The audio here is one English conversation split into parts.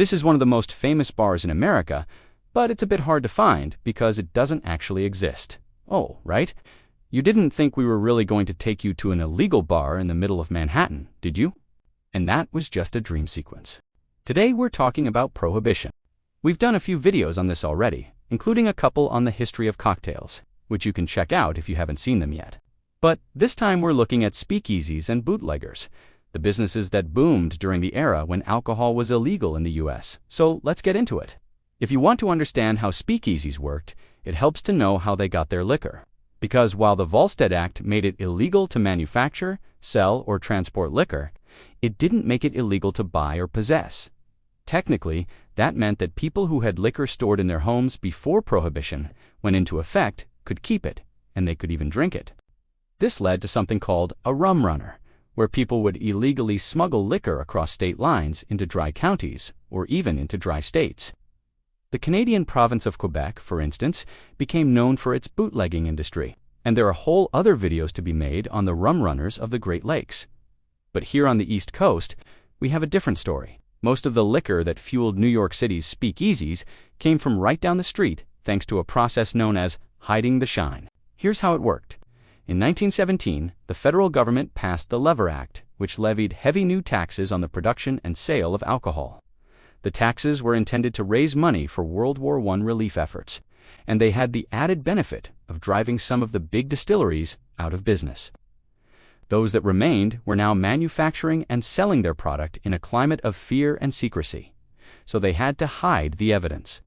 This is one of the most famous bars in America, but it's a bit hard to find because it doesn't actually exist. Oh, right? You didn't think we were really going to take you to an illegal bar in the middle of Manhattan, did you? And that was just a dream sequence. Today we're talking about Prohibition. We've done a few videos on this already, including a couple on the history of cocktails, which you can check out if you haven't seen them yet. But this time we're looking at Speakeasies and Bootleggers, the businesses that boomed during the era when alcohol was illegal in the US. So let's get into it. If you want to understand how Speakeasies worked, it helps to know how they got their liquor. Because while the Volstead Act made it illegal to manufacture, sell, or transport liquor, it didn't make it illegal to buy or possess. Technically, that meant that people who had liquor stored in their homes before Prohibition went into effect could keep it, and they could even drink it. This led to something called a rum runner, where people would illegally smuggle liquor across state lines into dry counties or even into dry states. The Canadian province of Quebec, for instance, became known for its bootlegging industry, and there are whole other videos to be made on the rum runners of the Great Lakes. But here on the East Coast, we have a different story. Most of the liquor that fueled New York City's speakeasies came from right down the street thanks to a process known as hiding the shine. Here's how it worked. In 1917, the federal government passed the Lever Act, which levied heavy new taxes on the production and sale of alcohol. The taxes were intended to raise money for World War I relief efforts, and they had the added benefit of driving some of the big distilleries out of business. Those that remained were now manufacturing and selling their product in a climate of fear and secrecy, so they had to hide the evidence.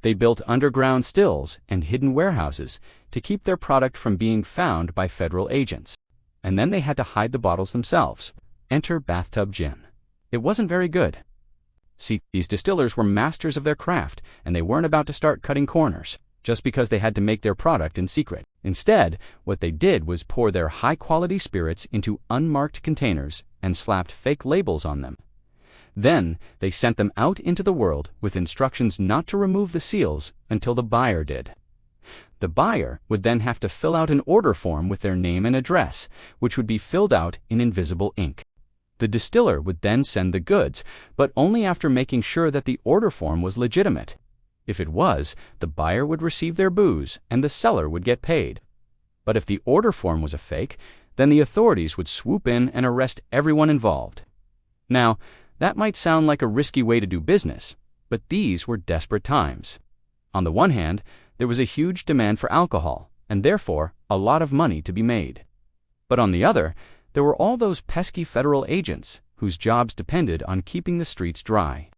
They built underground stills and hidden warehouses to keep their product from being found by federal agents. And then they had to hide the bottles themselves. Enter bathtub gin. It wasn't very good. See, these distillers were masters of their craft, and they weren't about to start cutting corners just because they had to make their product in secret. Instead, what they did was pour their high-quality spirits into unmarked containers and slapped fake labels on them. Then, they sent them out into the world with instructions not to remove the seals until the buyer did. The buyer would then have to fill out an order form with their name and address, which would be filled out in invisible ink. The distiller would then send the goods, but only after making sure that the order form was legitimate. If it was, the buyer would receive their booze and the seller would get paid. But if the order form was a fake, then the authorities would swoop in and arrest everyone involved. Now, that might sound like a risky way to do business, but these were desperate times. On the one hand, there was a huge demand for alcohol, and therefore a lot of money to be made. But on the other, there were all those pesky federal agents whose jobs depended on keeping the streets dry.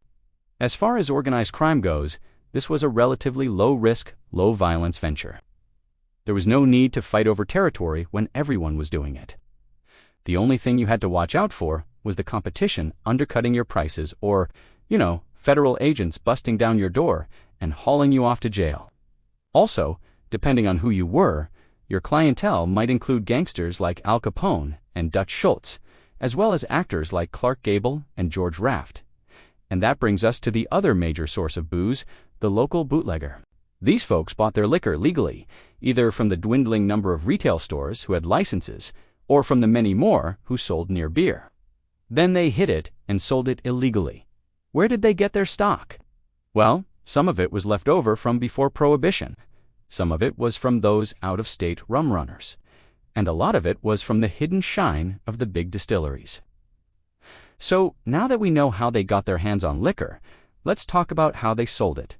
As far as organized crime goes, this was a relatively low-risk, low-violence venture. There was no need to fight over territory when everyone was doing it. The only thing you had to watch out for was the competition undercutting your prices or, federal agents busting down your door and hauling you off to jail. Also, depending on who you were, your clientele might include gangsters like Al Capone and Dutch Schultz, as well as actors like Clark Gable and George Raft. And that brings us to the other major source of booze, the local bootlegger. These folks bought their liquor legally, either from the dwindling number of retail stores who had licenses, or from the many more who sold near beer. Then they hid it and sold it illegally. Where did they get their stock? Well, some of it was left over from before Prohibition. Some of it was from those out-of-state rum runners. And a lot of it was from the hidden shine of the big distilleries. So, now that we know how they got their hands on liquor, let's talk about how they sold it.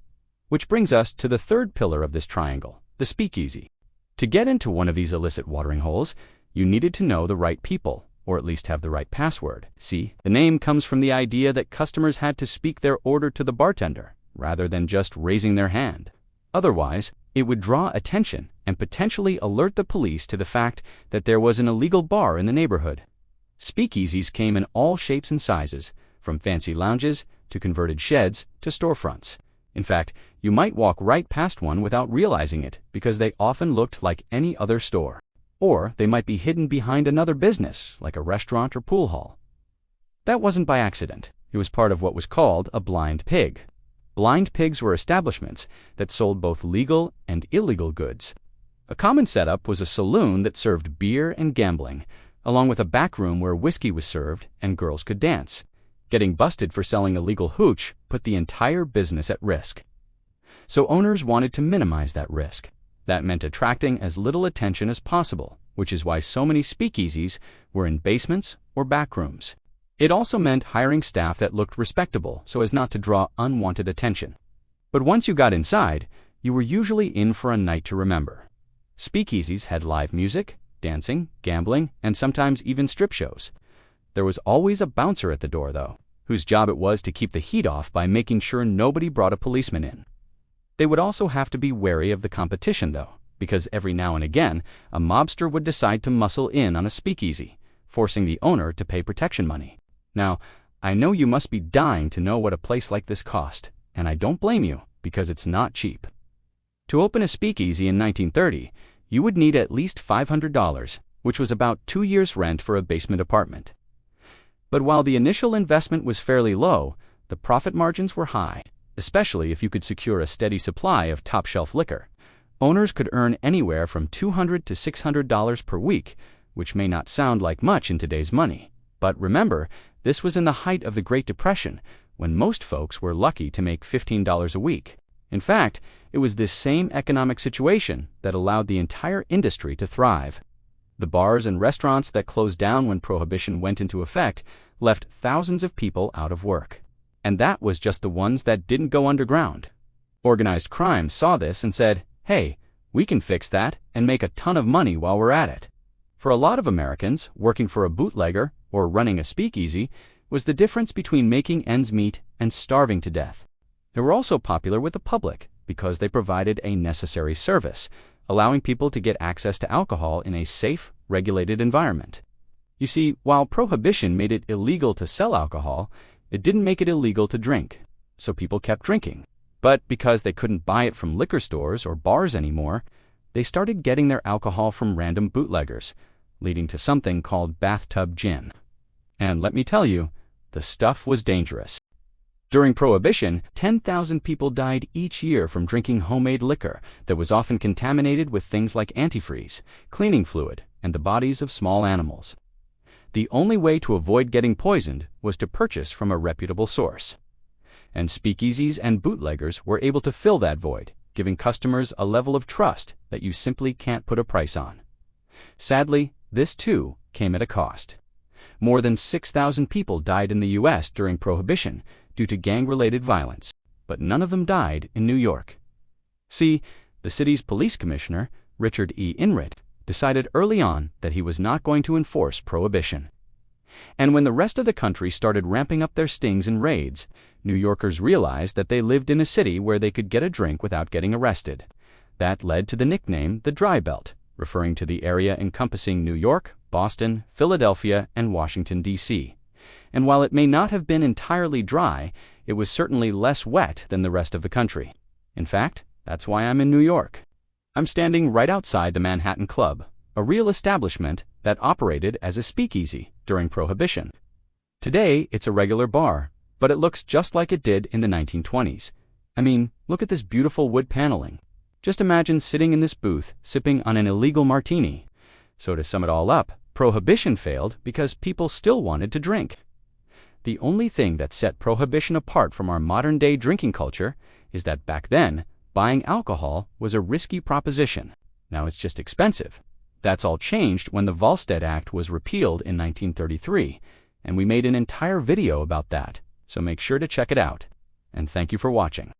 Which brings us to the third pillar of this triangle, the speakeasy. To get into one of these illicit watering holes, you needed to know the right people, or at least have the right password. See, the name comes from the idea that customers had to speak their order to the bartender, rather than just raising their hand. Otherwise, it would draw attention and potentially alert the police to the fact that there was an illegal bar in the neighborhood. Speakeasies came in all shapes and sizes, from fancy lounges to converted sheds to storefronts. In fact, you might walk right past one without realizing it because they often looked like any other store. Or they might be hidden behind another business, like a restaurant or pool hall. That wasn't by accident. It was part of what was called a blind pig. Blind pigs were establishments that sold both legal and illegal goods. A common setup was a saloon that served beer and gambling, along with a back room where whiskey was served and girls could dance. Getting busted for selling illegal hooch put the entire business at risk. So owners wanted to minimize that risk. That meant attracting as little attention as possible, which is why so many speakeasies were in basements or back rooms. It also meant hiring staff that looked respectable so as not to draw unwanted attention. But once you got inside, you were usually in for a night to remember. Speakeasies had live music, dancing, gambling, and sometimes even strip shows. There was always a bouncer at the door, though, whose job it was to keep the heat off by making sure nobody brought a policeman in. They would also have to be wary of the competition, though, because every now and again, a mobster would decide to muscle in on a speakeasy, forcing the owner to pay protection money. Now, I know you must be dying to know what a place like this cost, and I don't blame you, because it's not cheap. To open a speakeasy in 1930, you would need at least $500, which was about 2 years' rent for a basement apartment. But while the initial investment was fairly low, the profit margins were high, especially if you could secure a steady supply of top-shelf liquor. Owners could earn anywhere from $200 to $600 per week, which may not sound like much in today's money. But remember, this was in the height of the Great Depression, when most folks were lucky to make $15 a week. In fact, it was this same economic situation that allowed the entire industry to thrive. The bars and restaurants that closed down when Prohibition went into effect left thousands of people out of work. And that was just the ones that didn't go underground. Organized crime saw this and said, hey, we can fix that and make a ton of money while we're at it. For a lot of Americans, working for a bootlegger or running a speakeasy was the difference between making ends meet and starving to death. They were also popular with the public because they provided a necessary service, allowing people to get access to alcohol in a safe, regulated environment. You see, while Prohibition made it illegal to sell alcohol, it didn't make it illegal to drink, so people kept drinking. But because they couldn't buy it from liquor stores or bars anymore, they started getting their alcohol from random bootleggers, leading to something called bathtub gin. And let me tell you, the stuff was dangerous. During Prohibition, 10,000 people died each year from drinking homemade liquor that was often contaminated with things like antifreeze, cleaning fluid, and the bodies of small animals. The only way to avoid getting poisoned was to purchase from a reputable source. And speakeasies and bootleggers were able to fill that void, giving customers a level of trust that you simply can't put a price on. Sadly, this too came at a cost. More than 6,000 people died in the U.S. during Prohibition due to gang-related violence, but none of them died in New York. See, the city's police commissioner, Richard E. Inrit, decided early on that he was not going to enforce Prohibition. And when the rest of the country started ramping up their stings and raids, New Yorkers realized that they lived in a city where they could get a drink without getting arrested. That led to the nickname the Dry Belt, referring to the area encompassing New York, Boston, Philadelphia, and Washington, D.C. And while it may not have been entirely dry, it was certainly less wet than the rest of the country. In fact, that's why I'm in New York. I'm standing right outside the Manhattan Club, a real establishment that operated as a speakeasy during Prohibition. Today, it's a regular bar, but it looks just like it did in the 1920s. I mean, look at this beautiful wood paneling. Just imagine sitting in this booth, sipping on an illegal martini. So to sum it all up, Prohibition failed because people still wanted to drink. The only thing that set Prohibition apart from our modern-day drinking culture is that back then, buying alcohol was a risky proposition. Now it's just expensive. That's all changed when the Volstead Act was repealed in 1933, and we made an entire video about that, so make sure to check it out. And thank you for watching.